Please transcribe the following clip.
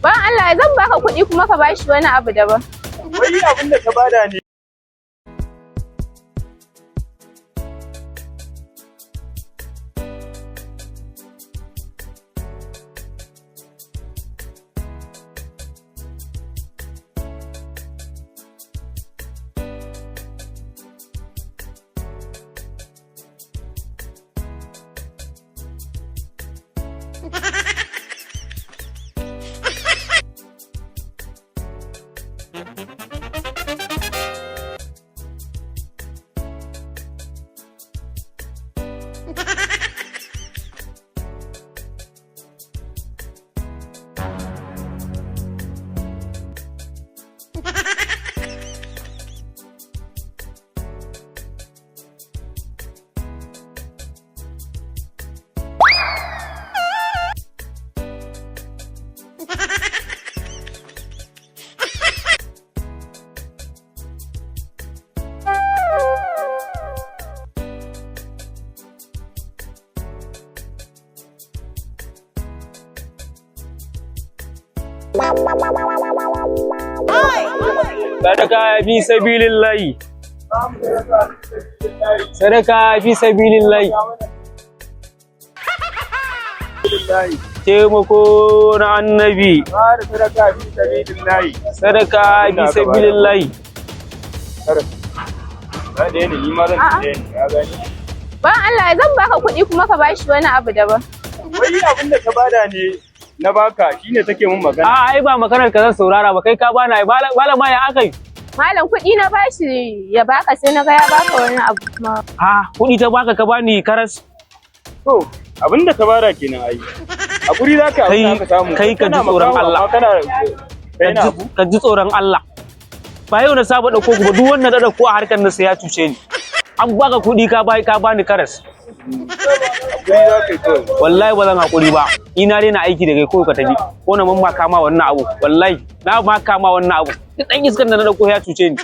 Ban Allah zan baka kuɗi kuma ka bashi wani abu daban. Wai abin da ka bada ne. Sadaka fi sabilillahi. Sadaka fi sabilillahi. Taimako na annabi. Sadaka fi sabilillahi. Sadaka fi sabilillahi. Ban Allah zan baka kuɗi kuma ka bashi wani abu daban. Wai abin da ka bada ne na baka shine take mun magana. Ai ba maganar ka zan saurara ba, kai ka bani ai malama ya akai. Malam kuɗi na bashi ya baka sai na ga ya baka wani abu kuma. Kuɗi ta baka ka bani karas. To abin da ka bada kenan ai. A guri zaka abin da ka samu. Kai ka ji tsoron Allah. Ka ji tsoron Allah. Ba yau na saba dauko gobe duk wanda da dauko a harkar nan sai ya cuce ni. An baka kuɗi ka bani karas. Wallahi ba zan hakuri ba. Ina dai na aiki da kai ko ka tafi. Ko na mun ma kama wannan abu. Wallahi na ma kama wannan abu. Duk dan iskan da na dauko ya cuce ni.